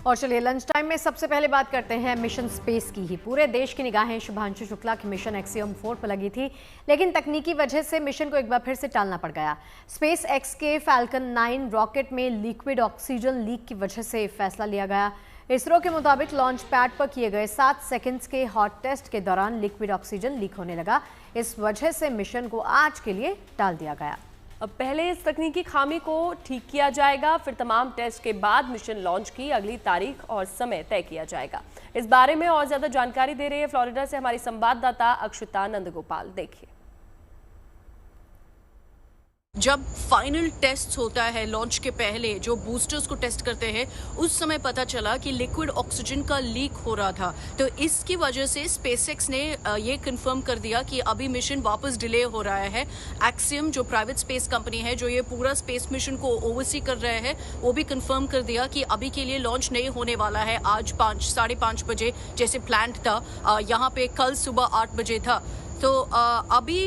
और चलिए lunch time में सबसे पहले बात करते हैं मिशन स्पेस की ही। पूरे देश की निगाहें शुभांशु शुक्ला के मिशन एक्सियोम 4 पर लगी थी, लेकिन तकनीकी वजह से मिशन को एक बार फिर से टालना पड़ गया। स्पेस एक्स के फैल्कन 9 रॉकेट में लिक्विड ऑक्सीजन लीक की वजह से फैसला लिया गया। इसरो के मुताबिक लॉन्च पैड पर किए गए 7 सेकंड्स के हॉट टेस्ट के दौरान लिक्विड ऑक्सीजन लीक होने लगा। इस वजह से मिशन को आज के लिए टाल दिया गया। अब पहले इस तकनीकी खामी को ठीक किया जाएगा, फिर तमाम टेस्ट के बाद मिशन लॉन्च की अगली तारीख और समय तय किया जाएगा। इस बारे में और ज्यादा जानकारी दे रही है फ्लोरिडा से हमारी संवाददाता अक्षिता नंदगोपाल। देखिए, जब फाइनल टेस्ट होता है लॉन्च के पहले, जो बूस्टर्स को टेस्ट करते हैं, उस समय पता चला कि लिक्विड ऑक्सीजन का लीक हो रहा था। तो इसकी वजह से स्पेसएक्स ने ये कंफर्म कर दिया कि अभी मिशन वापस डिले हो रहा है। एक्सियम जो प्राइवेट स्पेस कंपनी है, जो ये पूरा स्पेस मिशन को ओवरसी कर रहे हैं, वो भी कंफर्म कर दिया कि अभी के लिए लॉन्च नहीं होने वाला है। आज 5-5:30 बजे जैसे प्लान था, यहाँ पे कल सुबह 8 बजे था। तो अभी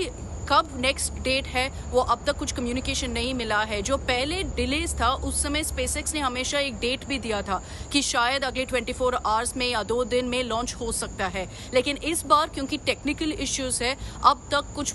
कब नेक्स्ट डेट है वो अब तक कुछ कम्युनिकेशन नहीं मिला है। जो पहले डिलेज था उस समय स्पेसएक्स ने हमेशा एक डेट भी दिया था कि शायद अगले 24 आवर्स में या 2 दिन में लॉन्च हो सकता है, लेकिन इस बार क्योंकि टेक्निकल इश्यूज है अब तक कुछ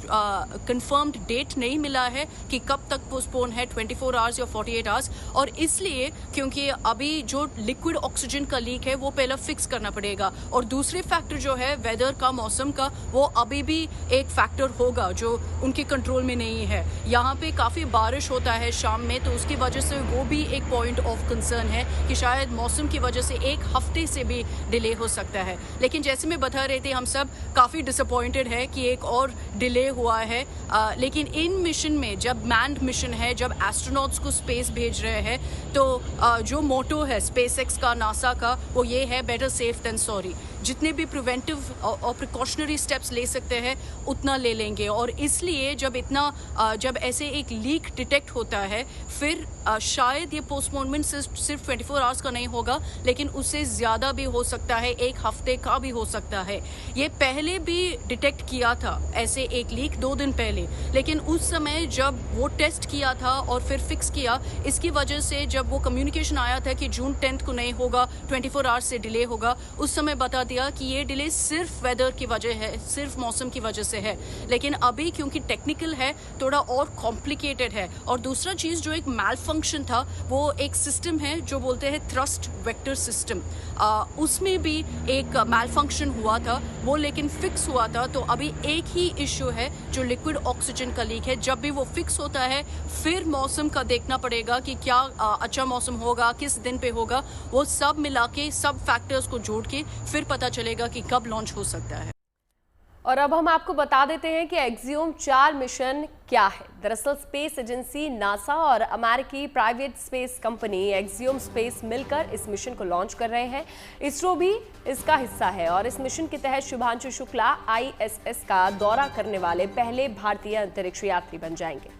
कंफर्म्ड डेट नहीं मिला है कि कब तक पोस्टपोन है, 24 आवर्स या 48 आवर्स। और इसलिए क्योंकि अभी जो लिक्विड ऑक्सीजन का लीक है वो पहले फिक्स करना पड़ेगा, और दूसरे फैक्टर जो है वेदर का, मौसम का, वो अभी भी एक फैक्टर होगा जो उनके कंट्रोल में नहीं है। यहाँ पे काफ़ी बारिश होता है शाम में, तो उसकी वजह से वो भी एक पॉइंट ऑफ कंसर्न है कि शायद मौसम की वजह से 1 हफ्ते से भी डिले हो सकता है। लेकिन जैसे मैं बता रहे थे, हम सब काफ़ी डिसअपॉइंटेड है कि एक और डिले हुआ है। लेकिन इन मिशन में, जब मैन्ड मिशन है, जब एस्ट्रोनॉट्स को स्पेस भेज रहे हैं, तो जो मोटो है स्पेसएक्स का, नासा का, वो ये है बेटर सेफ देन सॉरी। जितने भी प्रिवेंटिव और प्रिकॉशनरी स्टेप्स ले सकते हैं उतना ले लेंगे। और इसलिए जब ऐसे एक लीक डिटेक्ट होता है, फिर शायद ये पोस्टपोनमेंट सिर्फ 24 आवर्स का नहीं होगा, लेकिन उससे ज़्यादा भी हो सकता है, 1 हफ्ते का भी हो सकता है। ये पहले भी डिटेक्ट किया था ऐसे एक लीक 2 दिन पहले, लेकिन उस समय जब वो टेस्ट किया था और फिर फिक्स किया, इसकी वजह से जब वो कम्युनिकेशन आया था कि जून 10 को नहीं होगा, 24 आवर्स से डिले होगा, उस समय बता दिया कि ये डिले सिर्फ वेदर की वजह है, सिर्फ मौसम की वजह से है। लेकिन अभी क्योंकि टेक्निकल है, थोड़ा और कॉम्प्लिकेटेड है। और दूसरा चीज़ जो एक मैल फंक्शन था, वो एक सिस्टम है जो बोलते हैं थ्रस्ट वेक्टर सिस्टम, उसमें भी एक मैल फंक्शन हुआ था, वो लेकिन फिक्स हुआ था। तो अभी एक ही इश्यू है जो लिक्विड ऑक्सीजन का लीक है। जब भी वो फिक्स होता है, फिर मौसम का देखना पड़ेगा कि क्या अच्छा मौसम होगा, किस दिन पे होगा, वो सब मिला के, सब फैक्टर्स को जोड़ के फिर पता चलेगा कि कब लॉन्च हो सकता है। और अब हम आपको बता देते हैं कि एक्सियोम 4 मिशन क्या है। दरअसल स्पेस एजेंसी नासा और अमेरिकी private space company axiom space मिलकर इस मिशन को लॉन्च कर रहे हैं। इसरो भी इसका हिस्सा है और इस मिशन के तहत शुभांशु शुक्ला ISS का दौरा करने वाले पहले भारतीय अंतरिक्ष यात्री बन जाएंगे।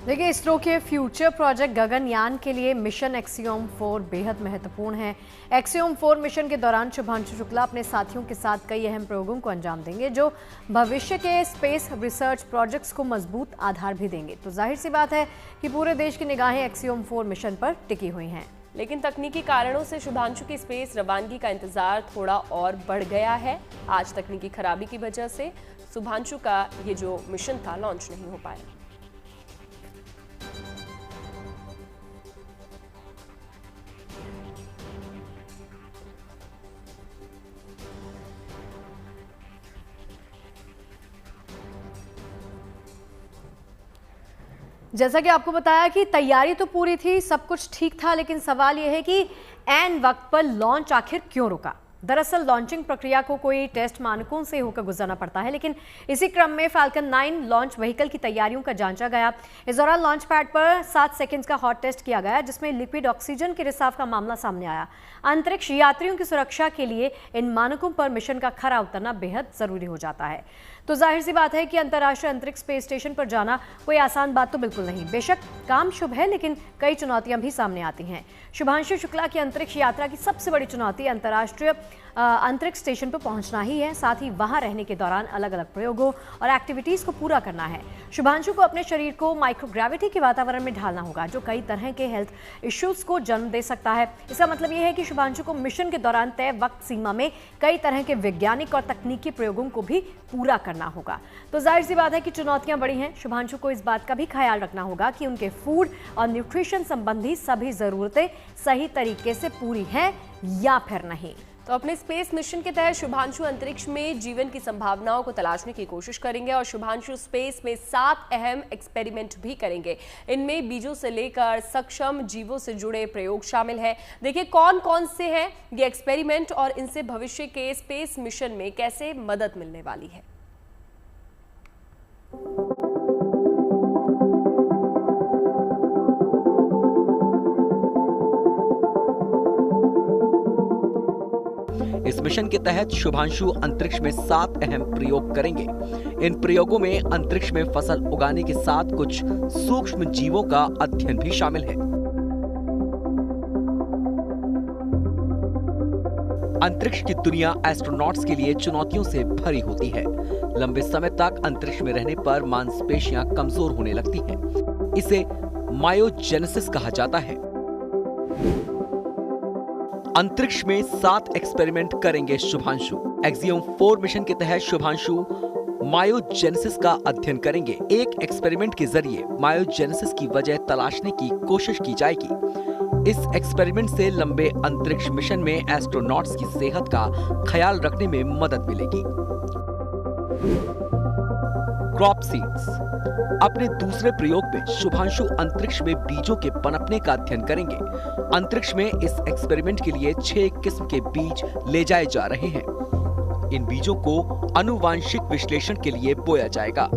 देखिए, इसरो के फ्यूचर प्रोजेक्ट गगनयान के लिए मिशन एक्सियोम 4 बेहद महत्वपूर्ण है। एक्सियोम 4 मिशन के दौरान शुभांशु शुक्ला अपने साथियों के साथ कई अहम प्रयोगों को अंजाम देंगे, जो भविष्य के स्पेस रिसर्च प्रोजेक्ट्स को मजबूत आधार भी देंगे। तो जाहिर सी बात है कि पूरे देश की निगाहें एक्सियोम 4 मिशन पर टिकी हुई हैं। लेकिन तकनीकी कारणों से शुभांशु की स्पेस रवानगी का इंतजार थोड़ा और बढ़ गया है। आज तकनीकी खराबी की वजह से शुभांशु का ये जो मिशन था लॉन्च नहीं हो पाया। जैसा कि आपको बताया कि तैयारी तो पूरी थी, सब कुछ ठीक था, लेकिन सवाल यह है कि ऐन वक्त पर लॉन्च आखिर क्यों रुका। दरअसल लॉन्चिंग प्रक्रिया को कोई टेस्ट मानकों से होकर गुजरना पड़ता है, लेकिन इसी क्रम में फैल्कन 9 लॉन्च व्हीकल की तैयारियों का जांचा गया। इस दौरान लॉन्च पैड पर 7 सेकंड्स का हॉट टेस्ट किया गया, जिसमें लिक्विड ऑक्सीजन के रिसाव का मामला सामने आया। अंतरिक्ष यात्रियों की सुरक्षा के लिए इन मानकों पर मिशन का खरा उतरना बेहद जरूरी हो जाता है। तो जाहिर सी बात है कि अंतर्राष्ट्रीय अंतरिक्ष स्पेस स्टेशन पर जाना कोई आसान बात तो बिल्कुल नहीं। बेशक काम शुभ है, लेकिन कई चुनौतियां भी सामने आती हैं। शुभांशु शुक्ला की अंतरिक्ष यात्रा की सबसे बड़ी चुनौती अंतर्राष्ट्रीय अंतरिक्ष स्टेशन पर पहुंचना ही है, साथ ही वहां रहने के दौरान अलग अलग प्रयोगों और एक्टिविटीज को पूरा करना है। शुभांशु को अपने शरीर को माइक्रोग्रेविटी के वातावरण में ढालना होगा, जो कई तरह के हेल्थ इश्यूज को जन्म दे सकता है। इसका मतलब यह है कि शुभांशु को मिशन के दौरान तय वक्त सीमा में कई तरह के वैज्ञानिक और तकनीकी प्रयोगों को भी पूरा करना होगा। तो जाहिर सी बात है कि चुनौतियां बड़ी हैं। शुभांशु को इस बात का भी ख्याल रखना होगा कि उनके फूड और न्यूट्रिशन संबंधी सभी जरूरतें सही तरीके से पूरी हैं या फिर नहीं। तो अपने स्पेस मिशन के तहत शुभांशु अंतरिक्ष में जीवन की संभावनाओं को तलाशने की कोशिश करेंगे और शुभांशु स्पेस में 7 अहम एक्सपेरिमेंट भी करेंगे। इनमें बीजों से लेकर सक्षम जीवों से जुड़े प्रयोग शामिल हैं। देखिए कौन कौन से हैं ये एक्सपेरिमेंट और इनसे भविष्य के स्पेस मिशन में कैसे मदद मिलने वाली है। इस मिशन के तहत शुभांशु अंतरिक्ष में 7 अहम प्रयोग करेंगे। इन प्रयोगों में अंतरिक्ष में फसल उगाने के साथ कुछ सूक्ष्म जीवों का अध्ययन भी शामिल है। अंतरिक्ष की दुनिया एस्ट्रोनॉट्स के लिए चुनौतियों से भरी होती है। लंबे समय तक अंतरिक्ष में रहने पर मांसपेशियां कमजोर होने लगती हैं। इसे मायोजेनेसिस कहा जाता है। अंतरिक्ष में 7 एक्सपेरिमेंट करेंगे शुभांशु। एक्सियम 4 मिशन के तहत शुभांशु मायोजेनेसिस का अध्ययन करेंगे। एक एक्सपेरिमेंट के जरिए मायोजेनेसिस की वजह तलाशने की कोशिश की जाएगी। इस एक्सपेरिमेंट से लंबे अंतरिक्ष मिशन में एस्ट्रोनॉट्स की सेहत का ख्याल रखने में मदद मिलेगी। Crop seeds. अपने दूसरे प्रयोग में शुभांशु अंतरिक्ष में बीजों के पनपने का अध्ययन करेंगे। अंतरिक्ष में इस एक्सपेरिमेंट के लिए 6 किस्म के बीज ले जाए जा रहे हैं। इन बीजों को आनुवांशिक विश्लेषण के लिए बोया जाएगा।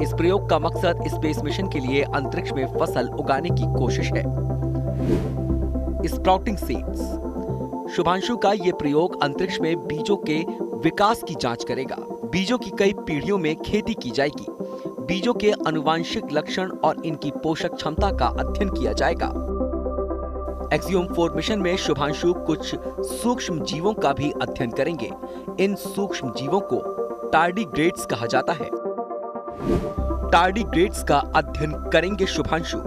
इस प्रयोग का मकसद स्पेस मिशन के लिए अंतरिक्ष में फसल उगाने की कोशिश है। Sprouting seeds. शुभांशु का यह प्रयोग अंतरिक्ष में बीजों के विकास की जांच करेगा। बीजों की कई पीढ़ियों में खेती की जाएगी। बीजों के आनुवांशिक लक्षण और इनकी पोषक क्षमता का अध्ययन किया जाएगा। एक्सियम 4 मिशन में शुभांशु कुछ सूक्ष्म जीवों का भी अध्ययन करेंगे। इन सूक्ष्म जीवों को टार्डीग्रेड्स कहा जाता है। टार्डीग्रेड्स का अध्ययन करेंगे शुभांशु।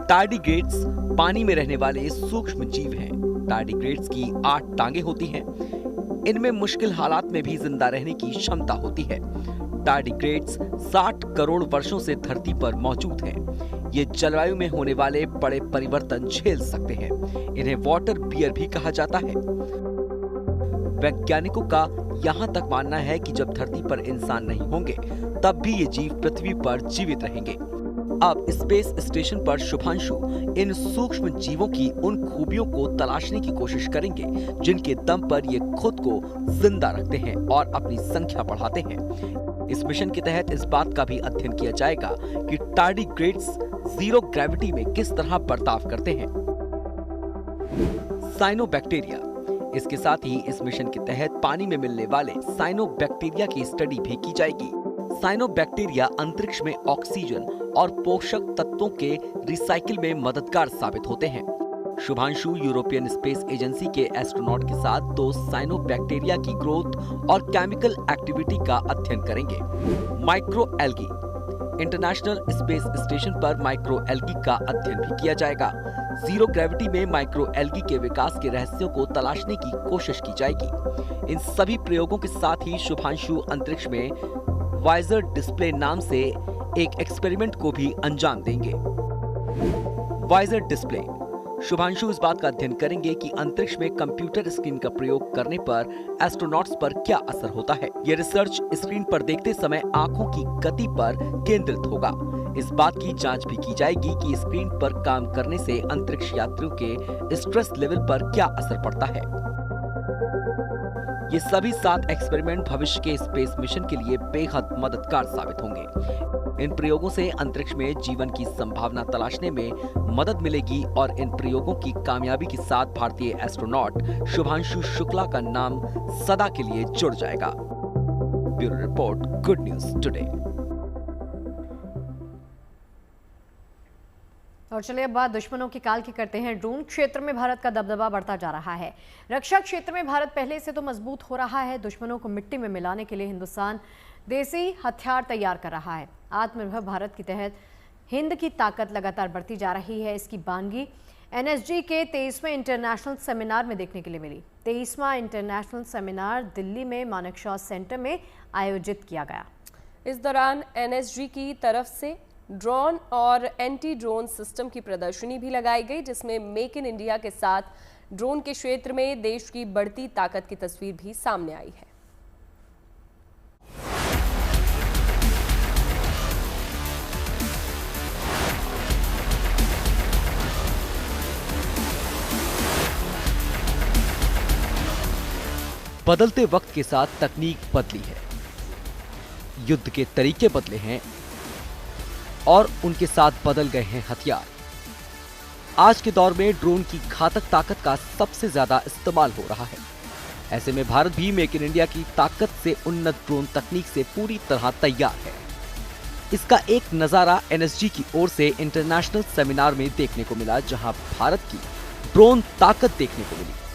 टार्डीग्रेड्स पानी में रहने वाले सूक्ष्म जीव हैं। टार्डीग्रेड्स की 8 टांगे होती हैं। इनमें मुश्किल हालात में भी जिंदा रहने की क्षमता होती है। टार्डीग्रेड्स 60 करोड़ वर्षों से धरती पर मौजूद हैं। ये जलवायु में होने वाले बड़े परिवर्तन झेल सकते हैं। इन्हें वाटर बियर भी कहा जाता है। वैज्ञानिकों का यहाँ तक मानना है कि जब धरती पर इंसान नहीं होंगे तब भी ये जीव पृथ्वी पर जीवित रहेंगे। अब स्पेस स्टेशन पर शुभांशु इन सूक्ष्म जीवों की उन खूबियों को तलाशने की कोशिश करेंगे जिनके दम पर ये खुद को जिंदा रखते हैं और अपनी संख्या बढ़ाते हैं। इस मिशन के तहत इस बात का भी अध्ययन किया जाएगा कि टार्डीग्रेड्स जीरो ग्रेविटी में किस तरह बर्ताव करते हैं। साइनोबैक्टीरिया। इसके साथ ही इस मिशन के तहत पानी में मिलने वाले साइनोबैक्टीरिया की स्टडी भी की जाएगी। साइनोबैक्टीरिया अंतरिक्ष में ऑक्सीजन और पोषक तत्वों के रिसाइकिल में मददगार साबित होते हैं। शुभांशु यूरोपियन स्पेस एजेंसी के एस्ट्रोनॉट के साथ 2 साइनोबैक्टीरिया की ग्रोथ और केमिकल एक्टिविटी का अध्ययन करेंगे। Micro algae. International space station पर माइक्रो एल्गी का अध्ययन भी किया जाएगा। जीरो ग्रेविटी में माइक्रो एल्गी के विकास के रहस्यों को तलाशने की कोशिश की जाएगी। इन सभी प्रयोगों के साथ ही शुभांशु अंतरिक्ष में वाइजर डिस्प्ले नाम से एक एक्सपेरिमेंट को भी अंजाम देंगे। Visor display. शुभांशु इस बात का अध्ययन करेंगे कि अंतरिक्ष में कंप्यूटर स्क्रीन का प्रयोग करने पर एस्ट्रोनॉट्स पर क्या असर होता है। यह रिसर्च स्क्रीन पर देखते समय आंखों की गति पर केंद्रित होगा। इस बात की जांच भी की जाएगी कि स्क्रीन पर काम करने से अंतरिक्ष यात्रियों के स्ट्रेस लेवल पर क्या असर पड़ता है। ये सभी 7 एक्सपेरिमेंट भविष्य के स्पेस मिशन के लिए बेहद मददगार साबित होंगे। इन प्रयोगों से अंतरिक्ष में जीवन की संभावना तलाशने में मदद मिलेगी और इन प्रयोगों की कामयाबी के साथ भारतीय एस्ट्रोनॉट शुभांशु शुक्ला का नाम सदा के लिए जुड़ जाएगा। Bureau report, good news today. और चलिए अब बात दुश्मनों की काल की करते हैं। ड्रोन क्षेत्र में भारत का दबदबा बढ़ता जा रहा है। रक्षा क्षेत्र में भारत पहले से तो मजबूत हो रहा है। दुश्मनों को मिट्टी में मिलाने के लिए हिंदुस्तान देसी हथियार तैयार कर रहा है। आत्मनिर्भर भारत के तहत हिंद की ताकत लगातार बढ़ती जा रही है। इसकी बानगी एनएसजी के 23वें इंटरनेशनल सेमिनार में देखने के लिए मिली। 23वां इंटरनेशनल सेमिनार दिल्ली में मानेकशॉ सेंटर में आयोजित किया गया। इस दौरान एनएसजी की तरफ से ड्रोन और एंटी ड्रोन सिस्टम की प्रदर्शनी भी लगाई गई, जिसमें मेक इन इंडिया के साथ ड्रोन के क्षेत्र में देश की बढ़ती ताकत की तस्वीर भी सामने आई है। बदलते वक्त के साथ तकनीक बदली है, युद्ध के तरीके बदले हैं और उनके साथ बदल गए हैं हथियार। आज के दौर में ड्रोन की घातक ताकत का सबसे ज्यादा इस्तेमाल हो रहा है। ऐसे में भारत भी मेक इन इंडिया की ताकत से उन्नत ड्रोन तकनीक से पूरी तरह तैयार है। इसका एक नजारा एनएसजी की ओर से इंटरनेशनल सेमिनार में देखने को मिला, जहां भारत की ड्रोन ताकत देखने को मिली।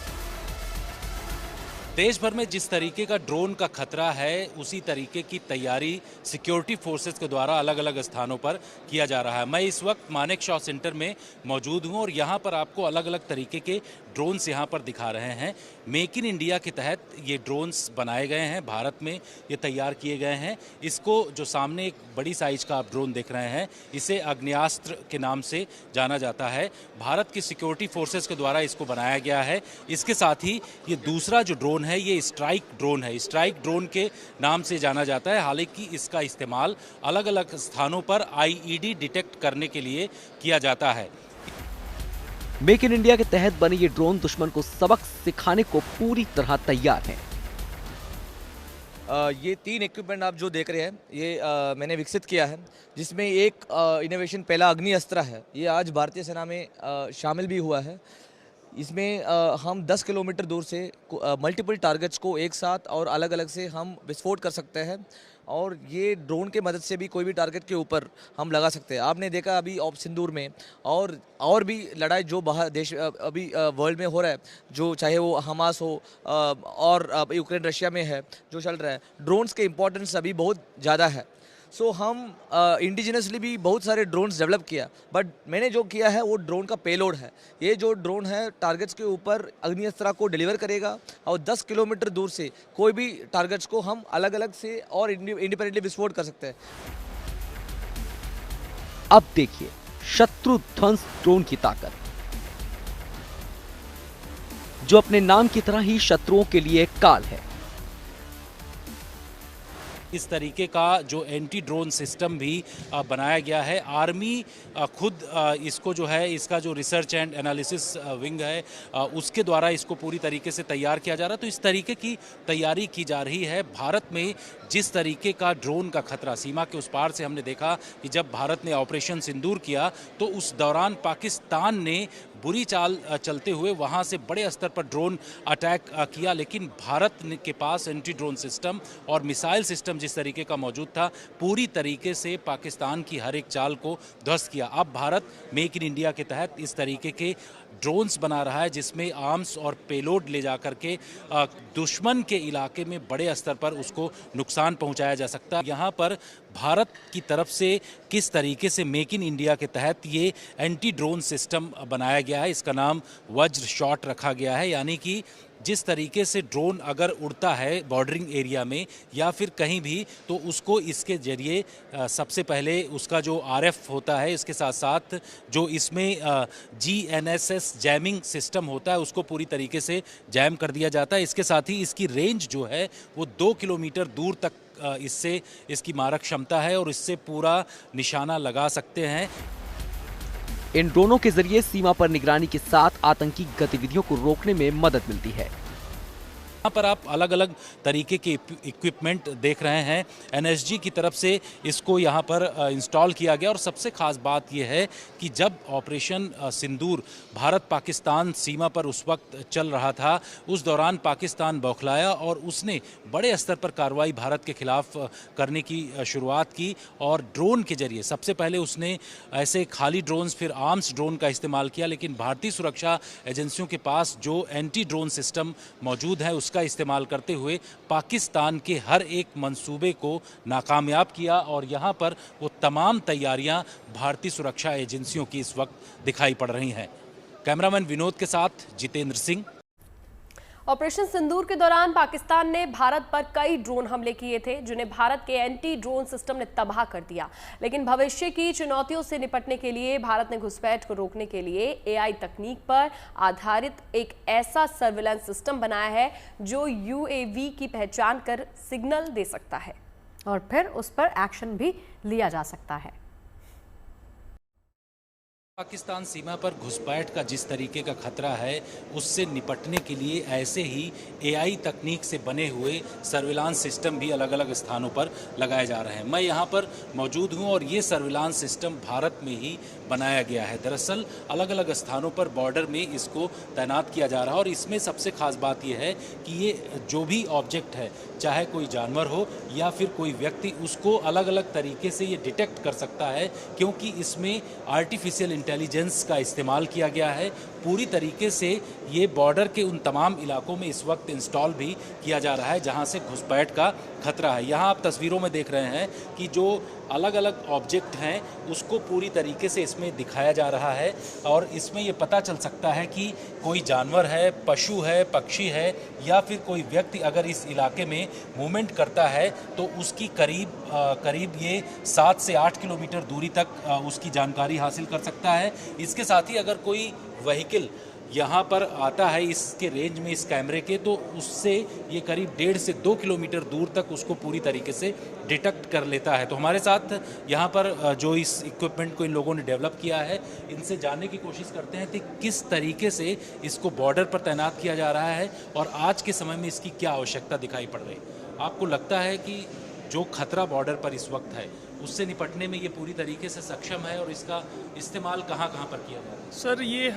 देश भर में जिस तरीके का ड्रोन का खतरा है, उसी तरीके की तैयारी सिक्योरिटी फोर्सेस के द्वारा अलग अलग स्थानों पर किया जा रहा है। मैं इस वक्त मानेकशॉ सेंटर में मौजूद हूं और यहां पर आपको अलग अलग तरीके के ड्रोन्स यहां पर दिखा रहे हैं। मेक इन इंडिया के तहत ये ड्रोन्स बनाए गए हैं, भारत में ये तैयार किए गए हैं। इसको जो सामने एक बड़ी साइज का आप ड्रोन देख रहे हैं, इसे आग्नेयास्त्र के नाम से जाना जाता है। भारत की सिक्योरिटी फोर्सेस के द्वारा इसको बनाया गया है। इसके साथ ही ये दूसरा जो ड्रोन है, ये स्ट्राइक ड्रोन है। स्ट्राइक ड्रोन के नाम से जाना जाता है। हालांकि इसका इस्तेमाल अलग अलग स्थानों पर आईईडी डिटेक्ट करने के लिए किया जाता है। मेक इन इंडिया के तहत बने ये ड्रोन दुश्मन को सबक सिखाने को पूरी तरह तैयार हैं। ये 3 इक्विपमेंट आप जो देख रहे हैं, ये मैंने विकसित किया है, जिसमें एक इनोवेशन पहला अग्नि अस्त्र है। ये आज भारतीय सेना में शामिल भी हुआ है। इसमें हम 10 किलोमीटर दूर से मल्टीपल टारगेट्स को एक साथ और अलग अलग से हम विस्फोट कर सकते हैं और ये ड्रोन के मदद से भी कोई भी टारगेट के ऊपर हम लगा सकते हैं। आपने देखा अभी ऑप सिंदूर में और भी लड़ाई जो बाहर देश अभी वर्ल्ड में हो रहा है, जो चाहे वो हमास हो और यूक्रेन रशिया में है जो चल रहा है, ड्रोन्स के इम्पोर्टेंस अभी बहुत ज़्यादा है। सो हम इंडिजिनसली भी बहुत सारे ड्रोन्स डेवलप किया, बट मैंने जो किया है वो ड्रोन का पेलोड है। ये जो ड्रोन है टारगेट्स के ऊपर अग्नि अस्त्र को डिलीवर करेगा और 10 किलोमीटर दूर से कोई भी टारगेट्स को हम अलग अलग से और इंडिपेंडेंटली विस्फोट कर सकते हैं। अब देखिए शत्रु ध्वंस ड्रोन की ताकत, जो अपने नाम की तरह ही शत्रुओं के लिए काल है। इस तरीके का जो एंटी ड्रोन सिस्टम भी बनाया गया है। आर्मी खुद इसको जो है, इसका जो रिसर्च एंड एनालिसिस विंग है, उसके द्वारा इसको पूरी तरीके से तैयार किया जा रहा है। तो इस तरीके की तैयारी की जा रही है। भारत में जिस तरीके का ड्रोन का खतरा सीमा के उस पार से हमने देखा कि जब भारत ने ऑपरेशन सिंदूर किया, तो उस दौरान पाकिस्तान ने बुरी चाल चलते हुए वहां से बड़े स्तर पर ड्रोन अटैक किया, लेकिन भारत के पास एंटी ड्रोन सिस्टम और मिसाइल सिस्टम जिस तरीके का मौजूद था, पूरी तरीके से पाकिस्तान की हर एक चाल को ध्वस्त किया। अब भारत मेक इन इंडिया के तहत इस तरीके के ड्रोन्स बना रहा है, जिसमें आर्म्स और पेलोड ले जा करके दुश्मन के इलाके में बड़े स्तर पर उसको नुकसान पहुंचाया जा सकता है। यहाँ पर भारत की तरफ से किस तरीके से मेक इन इंडिया के तहत ये एंटी ड्रोन सिस्टम बनाया गया है, इसका नाम वज्र शॉट रखा गया है। यानी कि जिस तरीके से ड्रोन अगर उड़ता है बॉर्डरिंग एरिया में या फिर कहीं भी, तो उसको इसके जरिए सबसे पहले उसका जो आरएफ होता है, इसके साथ साथ जो इसमें जीएनएसएस जैमिंग सिस्टम होता है, उसको पूरी तरीके से जैम कर दिया जाता है। इसके साथ ही इसकी रेंज जो है वो 2 किलोमीटर दूर तक इससे इसकी मारक क्षमता है और इससे पूरा निशाना लगा सकते हैं। इन ड्रोनों के जरिए सीमा पर निगरानी के साथ आतंकी गतिविधियों को रोकने में मदद मिलती है। यहाँ पर आप अलग अलग तरीके के इक्विपमेंट देख रहे हैं। एनएसजी की तरफ से इसको यहाँ पर इंस्टॉल किया गया और सबसे खास बात यह है कि जब ऑपरेशन सिंदूर भारत पाकिस्तान सीमा पर उस वक्त चल रहा था, उस दौरान पाकिस्तान बौखलाया और उसने बड़े स्तर पर कार्रवाई भारत के खिलाफ करने की शुरुआत की और ड्रोन के जरिए सबसे पहले उसने ऐसे खाली ड्रोन्स फिर आर्म्स ड्रोन का इस्तेमाल किया, लेकिन भारतीय सुरक्षा एजेंसियों के पास जो एंटी ड्रोन सिस्टम मौजूद है उसका इस्तेमाल करते हुए पाकिस्तान के हर एक मंसूबे को नाकामयाब किया और यहाँ पर वो तमाम तैयारियां भारतीय सुरक्षा एजेंसियों की इस वक्त दिखाई पड़ रही हैं। कैमरामैन विनोद के साथ जितेंद्र सिंह। ऑपरेशन सिंदूर के दौरान पाकिस्तान ने भारत पर कई ड्रोन हमले किए थे, जिन्हें भारत के एंटी ड्रोन सिस्टम ने तबाह कर दिया। लेकिन भविष्य की चुनौतियों से निपटने के लिए भारत ने घुसपैठ को रोकने के लिए एआई तकनीक पर आधारित एक ऐसा सर्विलांस सिस्टम बनाया है जो यूएवी की पहचान कर सिग्नल दे सकता है और फिर उस पर एक्शन भी लिया जा सकता है। पाकिस्तान सीमा पर घुसपैठ का जिस तरीके का खतरा है उससे निपटने के लिए ऐसे ही एआई तकनीक से बने हुए सर्विलांस सिस्टम भी अलग अलग स्थानों पर लगाए जा रहे हैं। मैं यहाँ पर मौजूद हूँ और ये सर्विलांस सिस्टम भारत में ही बनाया गया है। दरअसल अलग अलग स्थानों पर बॉर्डर में इसको तैनात किया जा रहा है और इसमें सबसे खास बात यह है कि ये जो भी ऑब्जेक्ट है, चाहे कोई जानवर हो या फिर कोई व्यक्ति, उसको अलग अलग तरीके से ये डिटेक्ट कर सकता है, क्योंकि इसमें आर्टिफिशियल इंटेलिजेंस का इस्तेमाल किया गया है। पूरी तरीके से ये बॉर्डर के उन तमाम इलाकों में इस वक्त इंस्टॉल भी किया जा रहा है जहां से घुसपैठ का खतरा है। यहाँ आप तस्वीरों में देख रहे हैं कि जो अलग अलग ऑब्जेक्ट हैं उसको पूरी तरीके से इसमें दिखाया जा रहा है और इसमें ये पता चल सकता है कि कोई जानवर है, पशु है, पक्षी है या फिर कोई व्यक्ति अगर इस इलाके में मूवमेंट करता है तो उसकी करीब ये 7 से 8 किलोमीटर दूरी तक उसकी जानकारी हासिल कर सकता है। इसके साथ ही अगर कोई व्हीकल यहाँ पर आता है इसके रेंज में इस कैमरे के, तो उससे ये करीब 1.5 से 2 किलोमीटर दूर तक उसको पूरी तरीके से डिटेक्ट कर लेता है। तो हमारे साथ यहाँ पर जो इस इक्विपमेंट को इन लोगों ने डेवलप किया है, इनसे जानने की कोशिश करते हैं कि किस तरीके से इसको बॉर्डर पर तैनात किया जा रहा है और आज के समय में इसकी क्या आवश्यकता दिखाई पड़ रही है। आपको लगता है कि जो खतरा बॉर्डर पर इस वक्त है उससे निपटने में ये पूरी तरीके से सक्षम है और इसका इस्तेमाल कहाँ पर किया जा रहा है? सर, ये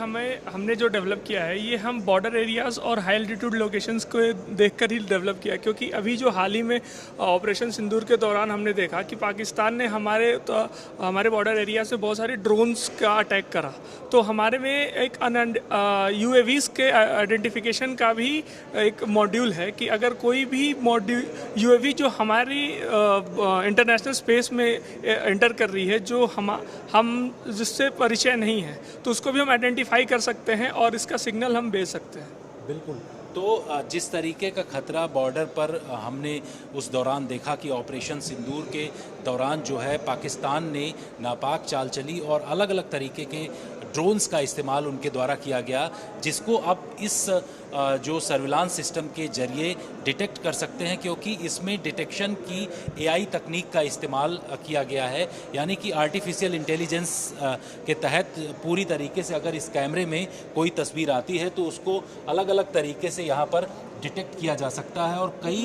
हमने जो डेवलप किया है ये हम बॉर्डर एरियाज़ और हाई एल्टीट्यूड लोकेशंस को देखकर ही डेवलप किया, क्योंकि अभी जो हाल ही में ऑपरेशन सिंदूर के दौरान हमने देखा कि पाकिस्तान ने हमारे बॉर्डर एरिया से बहुत सारे ड्रोन्स का अटैक करा। तो हमारे में एक यूएवीज़ के आइडेंटिफिकेशन का भी एक मॉड्यूल है कि अगर कोई भी यूएवी जो हमारी इंटरनेशनल स्पेस में एंटर कर रही है, जो हम जिससे परिचय नहीं है, तो उसको भी हम आइडेंटिफाई कर सकते हैं और इसका सिग्नल हम भेज सकते हैं। बिल्कुल। तो जिस तरीके का खतरा बॉर्डर पर हमने उस दौरान देखा कि ऑपरेशन सिंदूर के दौरान जो है पाकिस्तान ने नापाक चाल चली और अलग अलग तरीके के ड्रोन्स का इस्तेमाल उनके द्वारा किया गया, जिसको अब इस जो सर्विलांस सिस्टम के जरिए डिटेक्ट कर सकते हैं, क्योंकि इसमें डिटेक्शन की एआई तकनीक का इस्तेमाल किया गया है। यानी कि आर्टिफिशियल इंटेलिजेंस के तहत पूरी तरीके से अगर इस कैमरे में कोई तस्वीर आती है तो उसको अलग अलग तरीके से यहाँ पर डिटेक्ट किया जा सकता है और कई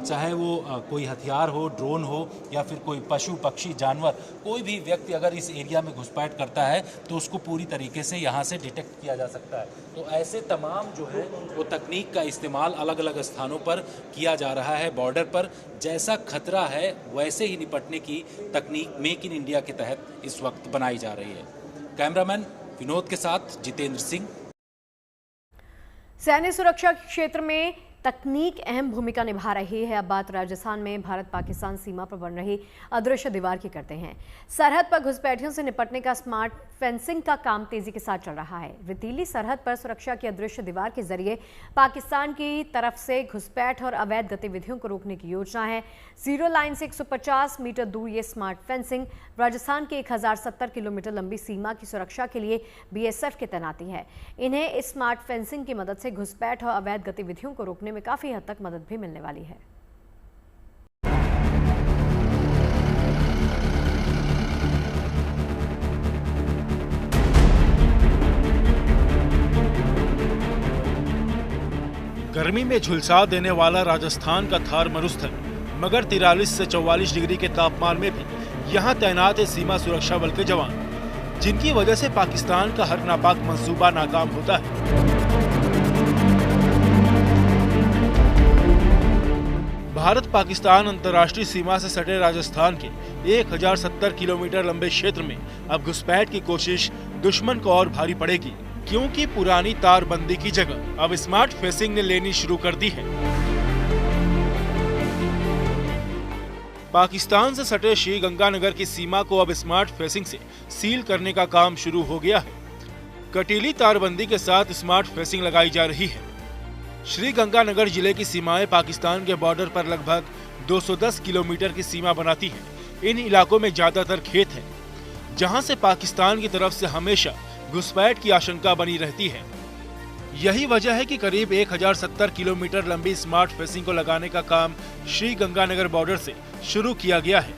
चाहे वो कोई हथियार हो, ड्रोन हो या फिर कोई पशु पक्षी जानवर, कोई भी व्यक्ति अगर इस एरिया में घुसपैठ करता है तो उसको पूरी तरीके से यहाँ से डिटेक्ट किया जा सकता है। तो ऐसे तमाम जो है वो तकनीक का इस्तेमाल अलग अलग स्थानों पर किया जा रहा है। बॉर्डर पर जैसा खतरा है वैसे ही निपटने की तकनीक मेक इन इंडिया के तहत इस वक्त बनाई जा रही है। कैमरामैन विनोद के साथ जितेंद्र सिंह। सैन्य सुरक्षा क्षेत्र में तकनीक अहम भूमिका निभा रही है। अब बात राजस्थान में भारत पाकिस्तान सीमा पर बन रही अदृश्य दीवार की करते हैं। सरहद पर घुसपैठियों से निपटने का स्मार्ट फेंसिंग का काम तेजी के साथ चल रहा है। रेतीली सरहद पर सुरक्षा की अदृश्य दीवार के जरिए पाकिस्तान की तरफ से घुसपैठ और अवैध गतिविधियों को रोकने की योजना है। जीरो लाइन से 150 मीटर दूर ये स्मार्ट फेंसिंग राजस्थान के 1070 किलोमीटर लंबी सीमा की सुरक्षा के लिए बीएसएफ की तैनाती है। इन्हें इस स्मार्ट फेंसिंग की मदद से घुसपैठ और अवैध गतिविधियों को रोकने में काफी हद तक मदद भी मिलने वाली है। गर्मी में झुलसा देने वाला राजस्थान का थार मरुस्थल, मगर 43 से 44 डिग्री के तापमान में भी यहाँ तैनात है सीमा सुरक्षा बल के जवान, जिनकी वजह से पाकिस्तान का हर नापाक मंसूबा नाकाम होता है। भारत पाकिस्तान अंतर्राष्ट्रीय सीमा से सटे राजस्थान के 1070 किलोमीटर लंबे क्षेत्र में अब घुसपैठ की कोशिश दुश्मन को और भारी पड़ेगी, क्योंकि पुरानी तारबंदी की जगह अब स्मार्ट फेंसिंग ने लेनी शुरू कर दी है। पाकिस्तान से सटे श्रीगंगानगर की सीमा को अब स्मार्ट फेंसिंग से सील करने का काम शुरू हो गया है। कटीली तारबंदी के साथ स्मार्ट फेंसिंग लगाई जा रही है। श्रीगंगानगर जिले की सीमाएं पाकिस्तान के बॉर्डर पर लगभग 210 किलोमीटर की सीमा बनाती हैं। इन इलाकों में ज्यादातर खेत है, जहां से पाकिस्तान की तरफ से हमेशा घुसपैठ की आशंका बनी रहती है। यही वजह है कि करीब 1070 किलोमीटर लंबी स्मार्ट फेंसिंग को लगाने का काम श्रीगंगानगर बॉर्डर से शुरू किया गया है।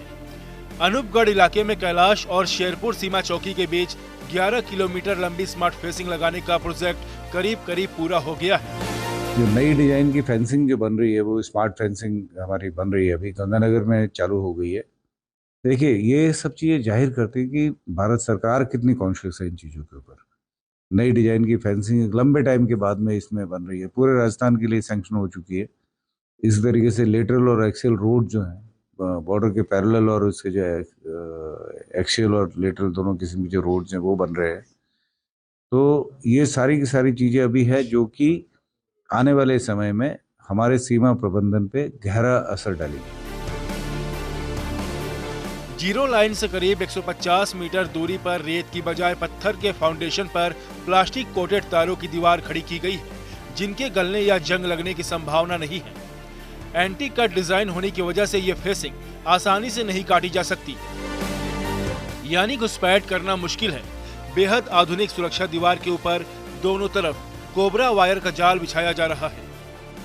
अनूपगढ़ इलाके में कैलाश और शेरपुर सीमा चौकी के बीच 11 किलोमीटर लंबी स्मार्ट फेंसिंग लगाने का प्रोजेक्ट करीब पूरा हो गया है। जो नई डिजाइन की फेंसिंग जो बन रही है वो स्मार्ट फेंसिंग हमारी बन रही है, अभी गंगानगर में चालू हो गई है। देखिए, ये सब चीज़ें जाहिर करती है कि भारत सरकार कितनी कॉन्शियस है इन चीज़ों के ऊपर। नई डिजाइन की फेंसिंग लंबे टाइम के बाद में इसमें बन रही है, पूरे राजस्थान के लिए सैंक्शन हो चुकी है। इस तरीके से लेटरल और एक्सियल रोड जो हैं बॉर्डर के पैरेलल और उसके जो है एक्सियल और लेटरल दोनों किस्म के जो रोड्स हैं वो बन रहे हैं। तो ये सारी की सारी चीज़ें अभी है जो कि आने वाले समय में हमारे सीमा प्रबंधन पे गहरा असर डालेगी। जीरो लाइन से करीब 150 मीटर दूरी पर रेत की बजाय पत्थर के फाउंडेशन पर प्लास्टिक कोटेड तारों की दीवार खड़ी की गई है, जिनके गलने या जंग लगने की संभावना नहीं है। एंटी कट डिजाइन होने की वजह से ये फेंसिंग आसानी से नहीं काटी जा सकती, यानी घुसपैठ करना मुश्किल है। बेहद आधुनिक सुरक्षा दीवार के ऊपर दोनों तरफ कोबरा वायर का जाल बिछाया जा रहा है,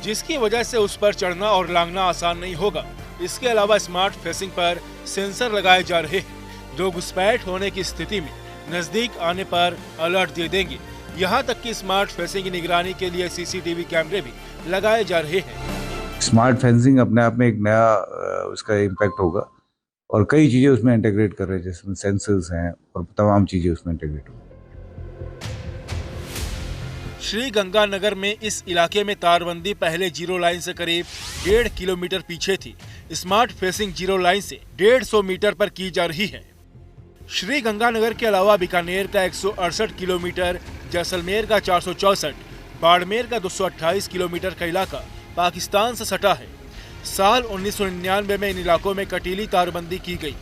जिसकी वजह से उस पर चढ़ना और लांघना आसान नहीं होगा। इसके अलावा स्मार्ट फेंसिंग पर सेंसर लगाए जा रहे हैं, जो घुसपैठ होने की स्थिति में नजदीक आने पर अलर्ट दे देंगे। यहाँ तक कि स्मार्ट फेंसिंग की निगरानी के लिए सीसीटीवी कैमरे भी लगाए जा रहे हैं। स्मार्ट फेंसिंग अपने आप में एक नया उसका इम्पैक्ट होगा और कई चीज़ें उसमें इंटीग्रेट कर रहे हैं, जिसमें सेंसर्स हैं और तमाम चीज़ें उसमें इंटीग्रेट होंगी। श्रीगंगानगर में इस इलाके में तारबंदी पहले जीरो लाइन से करीब 1.5 किलोमीटर पीछे थी। स्मार्ट फेंसिंग जीरो लाइन से 150 मीटर पर की जा रही है। श्रीगंगानगर के अलावा बीकानेर का 168 किलोमीटर, जैसलमेर का 464, बाड़मेर का 228 किलोमीटर का इलाका पाकिस्तान से सटा है। साल 1999 में इन इलाकों में कटीली तारबंदी की गई,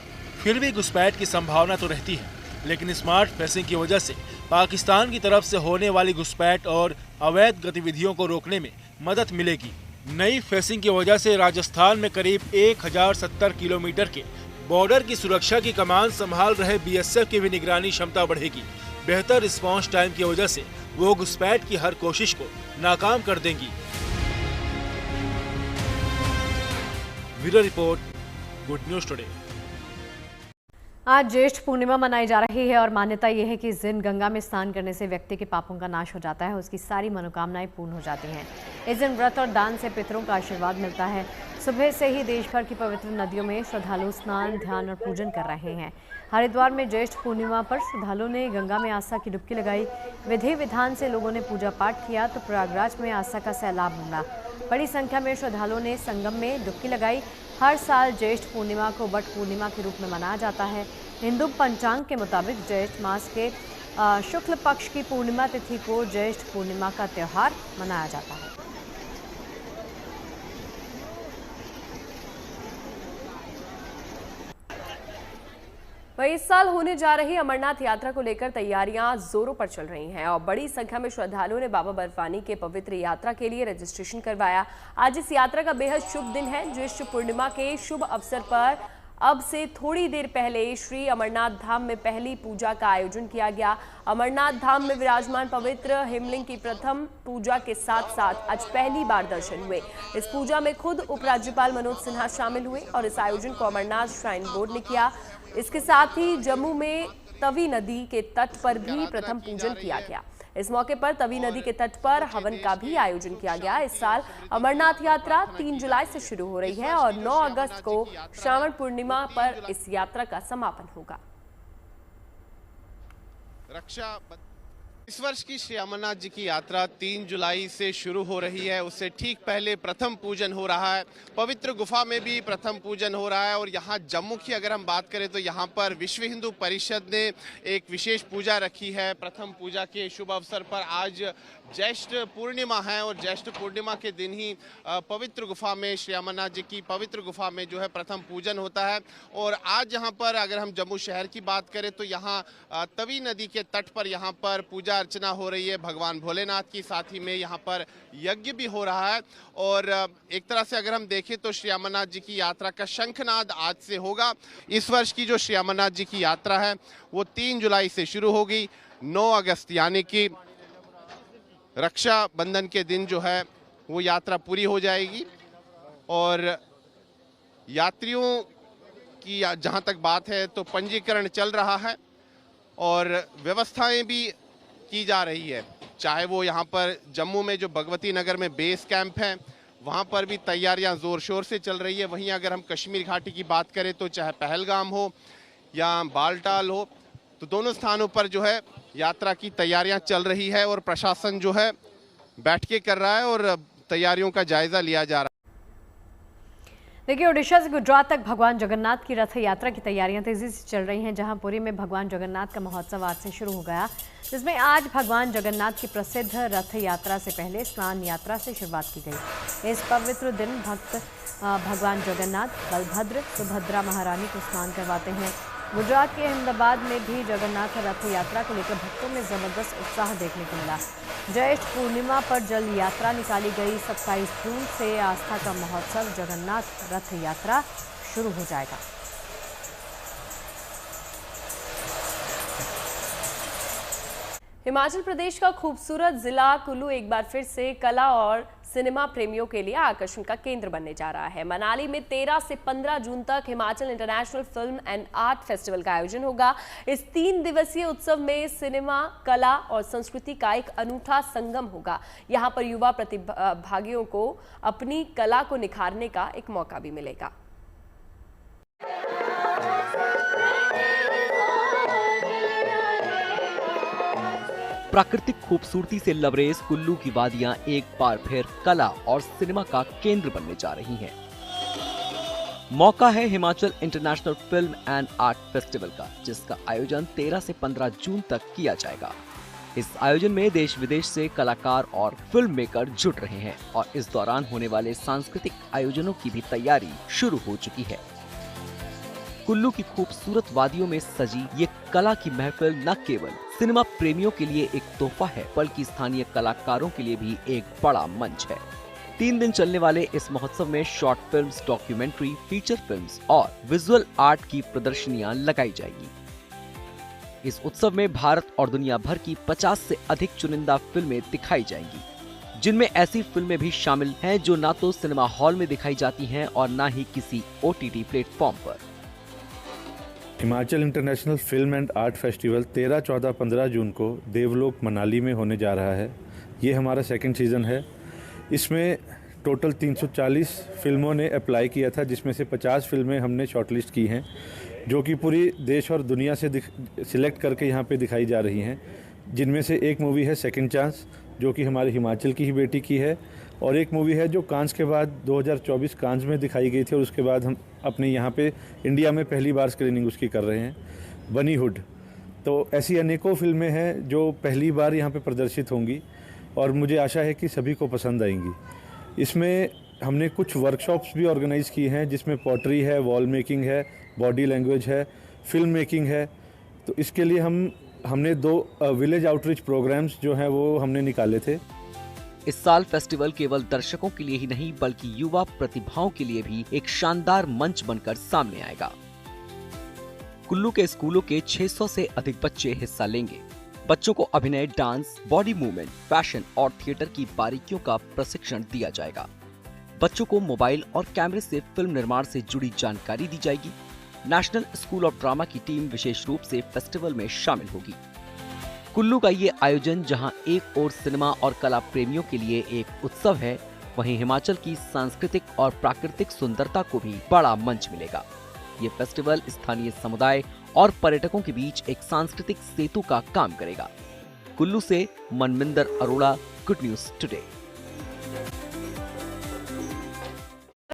फिर भी घुसपैठ की संभावना तो रहती है, लेकिन स्मार्ट फेंसिंग की वजह से पाकिस्तान की तरफ से होने वाली घुसपैठ और अवैध गतिविधियों को रोकने में मदद मिलेगी। नई फेंसिंग की वजह से राजस्थान में करीब 1070 किलोमीटर के बॉर्डर की सुरक्षा की कमान संभाल रहे बीएसएफ की भी निगरानी क्षमता बढ़ेगी। बेहतर रिस्पांस टाइम की वजह से वो घुसपैठ की हर कोशिश को नाकाम कर देंगी। Bureau report, good news today. आज ज्येष्ठ पूर्णिमा मनाई जा रही है और मान्यता यह है कि इस दिन गंगा में स्नान करने से व्यक्ति के पापों का नाश हो जाता है, उसकी सारी मनोकामनाएं पूर्ण हो जाती हैं। इस दिन व्रत और दान से पितरों का आशीर्वाद मिलता है। सुबह से ही देश भर की पवित्र नदियों में श्रद्धालु स्नान, ध्यान और पूजन कर रहे हैं। हरिद्वार में ज्येष्ठ पूर्णिमा पर श्रद्धालुओं ने गंगा में आस्था की डुबकी लगाई। विधि विधान से लोगों ने पूजा पाठ किया तो प्रयागराज में आस्था का सैलाब उमड़ा। बड़ी संख्या में श्रद्धालुओं ने संगम में डुबकी लगाई। हर साल ज्येष्ठ पूर्णिमा को वट पूर्णिमा के रूप में मनाया जाता है। हिंदू पंचांग के मुताबिक ज्येष्ठ मास के शुक्ल पक्ष की पूर्णिमा तिथि को ज्येष्ठ पूर्णिमा का त्यौहार मनाया जाता है। वहीं इस साल होने जा रही अमरनाथ यात्रा को लेकर तैयारियां जोरों पर चल रही हैं और बड़ी संख्या में श्रद्धालुओं ने बाबा बर्फानी के पवित्र यात्रा के लिए रजिस्ट्रेशन करवाया। आज इस यात्रा का बेहद शुभ दिन है। ज्येष्ठ पूर्णिमा के शुभ अवसर पर अब से थोड़ी देर पहले श्री अमरनाथ धाम में पहली पूजा का आयोजन किया गया। अमरनाथ धाम में विराजमान पवित्र हिमलिंग की प्रथम पूजा के साथ साथ आज पहली बार दर्शन हुए। इस पूजा में खुद उपराज्यपाल मनोज सिन्हा शामिल हुए और इस आयोजन को अमरनाथ श्राइन बोर्ड ने किया। इसके साथ ही जम्मू में तवी नदी के तट पर भी प्रथम पूजन किया गया। इस मौके पर तवी नदी के तट पर हवन का भी आयोजन किया गया। इस साल अमरनाथ यात्रा 3 जुलाई से शुरू हो रही है और 9 अगस्त को श्रावण पूर्णिमा पर इस यात्रा का समापन होगा। इस वर्ष की श्री अमरनाथ जी की यात्रा 3 जुलाई से शुरू हो रही है। उससे ठीक पहले प्रथम पूजन हो रहा है। पवित्र गुफा में भी प्रथम पूजन हो रहा है और यहाँ जम्मू की अगर हम बात करें तो यहाँ पर विश्व हिंदू परिषद ने एक विशेष पूजा रखी है। प्रथम पूजा के शुभ अवसर पर आज ज्येष्ठ पूर्णिमा है और ज्येष्ठ पूर्णिमा के दिन ही पवित्र गुफा में श्री अमरनाथ जी की पवित्र गुफा में जो है प्रथम पूजन होता है। और आज यहाँ पर अगर हम जम्मू शहर की बात करें तो यहाँ तवी नदी के तट पर यहाँ पर पूजा अर्चना हो रही है भगवान भोलेनाथ की। साथ ही में यहाँ पर यज्ञ भी हो रहा है और एक तरह से अगर हम देखें तो श्री अमरनाथ जी की यात्रा का शंखनाद आज से होगा। इस वर्ष की जो श्री अमरनाथ जी की यात्रा है वो 3 जुलाई से शुरू होगी। 9 अगस्त यानी कि रक्षा बंधन के दिन जो है वो यात्रा पूरी हो जाएगी और यात्रियों की जहाँ तक बात है तो पंजीकरण चल रहा है और व्यवस्थाएं भी की जा रही है। चाहे वो यहाँ पर जम्मू में जो भगवती नगर में बेस कैंप है वहाँ पर भी तैयारियां जोर शोर से चल रही है। वहीं अगर हम कश्मीर घाटी की बात करें तो चाहे पहलगाम हो या बालटाल हो तो दोनों स्थानों पर जो है यात्रा की तैयारियां चल रही है और प्रशासन जो है बैठ के कर रहा है और तैयारियों का जायजा लिया जा रहा है। देखिए, ओडिशा से गुजरात तक भगवान जगन्नाथ की रथ यात्रा की तैयारियां तेजी से चल रही हैं, जहां पुरी में भगवान जगन्नाथ का महोत्सव आज से शुरू हो गया, जिसमें आज भगवान जगन्नाथ की प्रसिद्ध रथ यात्रा से पहले स्नान यात्रा से शुरुआत की गई। इस पवित्र दिन भक्त भगवान जगन्नाथ, बलभद्र, सुभद्रा महारानी को स्नान करवाते हैं। गुजरात के अहमदाबाद में भी जगन्नाथ रथ यात्रा को लेकर भक्तों में जबरदस्त उत्साह देखने को मिला। ज्येष्ठ पूर्णिमा पर जल यात्रा निकाली गई। 27 जून से आस्था का महोत्सव जगन्नाथ रथ यात्रा शुरू हो जाएगा। हिमाचल प्रदेश का खूबसूरत जिला कुल्लू एक बार फिर से कला और सिनेमा प्रेमियों के लिए आकर्षण का केंद्र बनने जा रहा है। मनाली में 13 से 15 जून तक Himachal international film and art festival का आयोजन होगा। इस 3 दिवसीय उत्सव में सिनेमा, कला और संस्कृति का एक अनूठा संगम होगा। यहाँ पर युवा प्रतिभागियों को अपनी कला को निखारने का एक मौका भी मिलेगा। प्राकृतिक खूबसूरती से लबरेज कुल्लू की वादियां एक बार फिर कला और सिनेमा का केंद्र बनने जा रही हैं। मौका है Himachal international film and art festival का, जिसका आयोजन 13 से 15 जून तक किया जाएगा। इस आयोजन में देश विदेश से कलाकार और फिल्म मेकर जुट रहे हैं और इस दौरान होने वाले सांस्कृतिक आयोजनों की भी तैयारी शुरू हो चुकी है। कुल्लू की खूबसूरत वादियों में सजी ये कला की महफिल न केवल सिनेमा प्रेमियों के लिए एक तोहफा है, बल्कि स्थानीय कलाकारों के लिए भी एक बड़ा मंच है। 3 दिन चलने वाले इस महोत्सव में short films, documentary, feature films और विजुअल आर्ट की प्रदर्शनियां लगाई जाएगी। इस उत्सव में भारत और दुनिया भर की 50 से अधिक चुनिंदा फिल्में दिखाई जाएंगी, जिनमें ऐसी फिल्में भी शामिल हैं जो ना तो सिनेमा हॉल में दिखाई जाती हैं और ना ही किसी OTT प्लेटफॉर्म पर। Himachal international film and art festival 13, 14, 15 जून को देवलोक मनाली में होने जा रहा है। ये हमारा सेकंड सीज़न है। इसमें टोटल 340 फिल्मों ने अप्लाई किया था, जिसमें से 50 फिल्में हमने शॉर्टलिस्ट की हैं, जो कि पूरी देश और दुनिया से सिलेक्ट करके यहाँ पे दिखाई जा रही हैं। जिनमें से एक मूवी है सेकंड चांस, जो कि हमारे हिमाचल की ही बेटी की है, और एक मूवी है जो कांस के बाद 2024 कांस में दिखाई गई थी और उसके बाद हम अपने यहाँ पे इंडिया में पहली बार स्क्रीनिंग उसकी कर रहे हैं, बनीहुड। तो ऐसी अनेकों फिल्में हैं जो पहली बार यहाँ पे प्रदर्शित होंगी और मुझे आशा है कि सभी को पसंद आएंगी। इसमें हमने कुछ वर्कशॉप्स भी ऑर्गेनाइज़ की हैं, जिसमें पॉटरी है, वॉल मेकिंग है, बॉडी लैंग्वेज है, फिल्म मेकिंग है। तो इसके लिए हमने 2 विलेज आउटरीच प्रोग्राम्स जो हैं वो हमने निकाले थे। इस साल फेस्टिवल केवल दर्शकों के लिए ही नहीं, बल्कि युवा प्रतिभाओं के लिए भी एक शानदार मंच बनकर सामने आएगा। कुल्लू के स्कूलों के 600 से अधिक बच्चे हिस्सा लेंगे। बच्चों को अभिनय, डांस, बॉडी मूवमेंट, फैशन और थिएटर की बारीकियों का प्रशिक्षण दिया जाएगा। बच्चों को मोबाइल और कैमरे से फिल्म निर्माण से जुड़ी जानकारी दी जाएगी। नेशनल स्कूल ऑफ ड्रामा की टीम विशेष रूप से फेस्टिवल में शामिल होगी। कुल्लू का ये आयोजन जहां एक ओर सिनेमा और कला प्रेमियों के लिए एक उत्सव है, वहीं हिमाचल की सांस्कृतिक और प्राकृतिक सुंदरता को भी बड़ा मंच मिलेगा। ये फेस्टिवल स्थानीय समुदाय और पर्यटकों के बीच एक सांस्कृतिक सेतु का काम करेगा। कुल्लू से Manminder Arora, good news today.